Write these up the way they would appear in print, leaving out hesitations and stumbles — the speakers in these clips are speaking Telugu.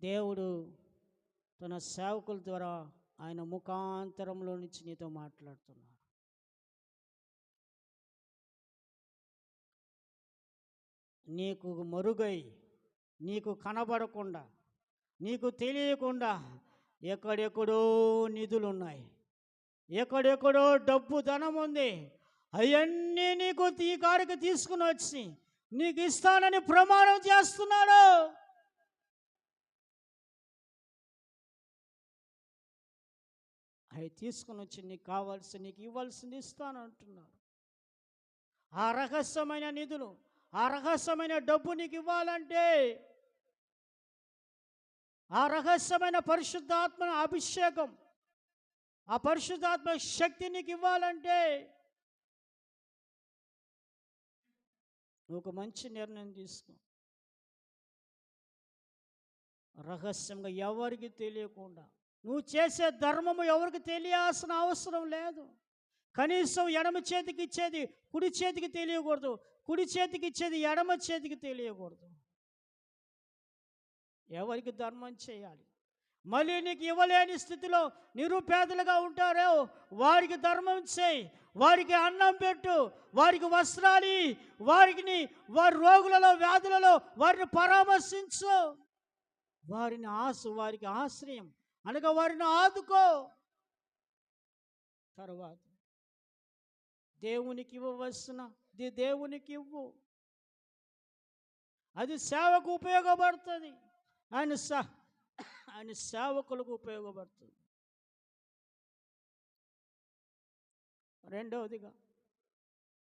దేవుడు తన సేవకుల ద్వారా ఆయన ముఖాంతరంలో నుంచి నీతో మాట్లాడుతున్నాడు. నీకు మరుగై, నీకు కనబడకుండా, నీకు తెలియకుండా ఎక్కడెక్కడో నిధులున్నాయి, ఎక్కడెక్కడో డబ్బు ధనం ఉంది. అవన్నీ నీకు ఈ కాడికి తీసుకుని వచ్చి నీకు ఇస్తానని ప్రమాణం చేస్తున్నాడు. అవి తీసుకుని వచ్చి నీకు కావాల్సి, నీకు ఇవ్వాల్సింది ఇస్తానంటున్నాడు. ఆ రహస్యమైన నిధులు, ఆ రహస్యమైన డబ్బు నీకు ఇవ్వాలంటే, ఆ రహస్యమైన పరిశుద్ధాత్మ అభిషేకం, ఆ పరిశుద్ధాత్మ శక్తి నీకు ఇవ్వాలంటే ఒక మంచి నిర్ణయం తీసుకో. రహస్యంగా ఎవరికి తెలియకుండా, నువ్వు చేసే ధర్మము ఎవరికి తెలియాల్సిన అవసరం లేదు. కనీసం ఎడమ చేతికి ఇచ్చేది కుడి చేతికి తెలియకూడదు, కుడి చేతికి ఇచ్చేది ఎడమ చేతికి తెలియకూడదు. ఎవరికి ధర్మం చేయాలి? మళ్ళీ నీకు ఇవ్వలేని స్థితిలో నిరుపేదలుగా ఉంటారో వారికి ధర్మం చేయి, వారికి అన్నం పెట్టు, వారికి వస్త్రాలు, వారి రోగులలో వ్యాధులలో వారిని పరామర్శించు, వారికి ఆశ్రయం అనగా వారిని ఆదుకో. తర్వాత దేవునికి ఇవ్వవలసిన దేవునికి ఇవ్వు. అది సేవకు ఉపయోగపడుతుంది, ఆయన సేవకులకు ఉపయోగపడుతుంది. రెండవదిగా,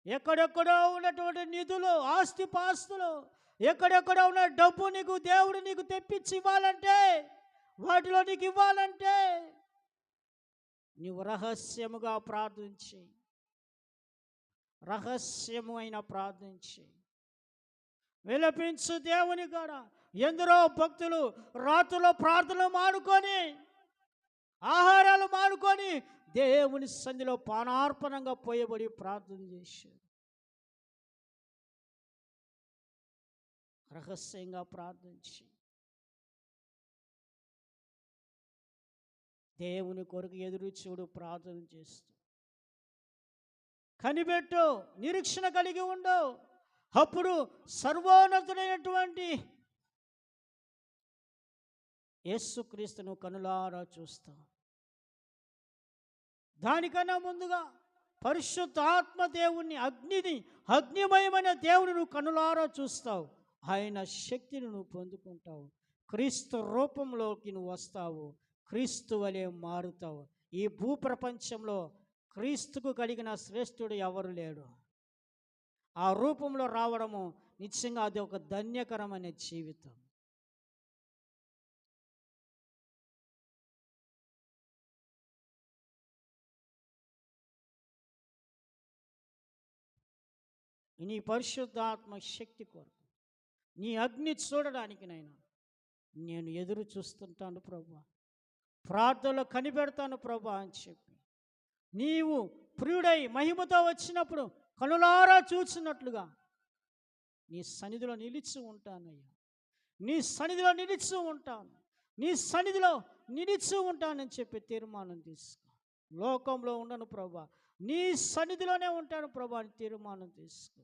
ఎక్కడెక్కడో ఉన్నటువంటి నిధులు, ఆస్తిపాస్తులు, ఎక్కడెక్కడో ఉన్న డబ్బు నీకు దేవుడు నీకు తెప్పించి ఇవ్వాలంటే, వాటిలో నీకు ఇవ్వాలంటే నీవు రహస్యముగా ప్రార్థించి, రహస్యమైన ప్రార్థించి విలపించు దేవుని కాడ. ఎందరో భక్తులు రాత్రులో ప్రార్థనలు మానుకొని, ఆహారాలు మానుకొని దేవుని సన్నిధిలో పానార్పణంగా పోయబడి ప్రార్థన చేశారు. రహస్యంగా ప్రార్థించి దేవుని కొరకు ఎదురు చూడు, ప్రార్థన చేస్తూ కనిపెట్టు, నిరీక్షణ కలిగి ఉండు. అప్పుడు సర్వోన్నతుడైనటువంటి యేసుక్రీస్తును కనులారా చూస్తావు. దానికన్నా ముందుగా పరిశుద్ధాత్మ దేవుణ్ణి, అగ్నిమయమైన దేవుని నువ్వు కనులారా చూస్తావు. ఆయన శక్తిని నువ్వు పొందుకుంటావు. క్రీస్తు రూపంలోకి నువ్వు వస్తావు, క్రీస్తు వలె మారుతావు. ఈ భూప్రపంచంలో క్రీస్తుకు కలిగిన శ్రేష్ఠుడు ఎవరు లేడు. ఆ రూపంలో రావడము నిశ్చయంగా అది ఒక ధన్యకరమైన జీవితం. నీ పరిశుద్ధాత్మ శక్తి కొరకు, నీ అగ్ని చూడడానికి నేను ఎదురు చూస్తుంటాను ప్రభా, ప్రార్థనలో కనిపెడతాను ప్రభా అని చెప్పి, నీవు ప్రియుడై మహిమతో వచ్చినప్పుడు కనులారా చూసినట్లుగా నీ సన్నిధిలో నిలిచి ఉంటానయ్యా, నీ సన్నిధిలో నిలిచి ఉంటాను, నీ సన్నిధిలో నిలిచి ఉంటానని చెప్పి తీర్మానం తీసుకో. లోకంలో ఉండను ప్రభా, నీ సన్నిధిలోనే ఉంటాను ప్రభా అని తీర్మానం తీసుకో.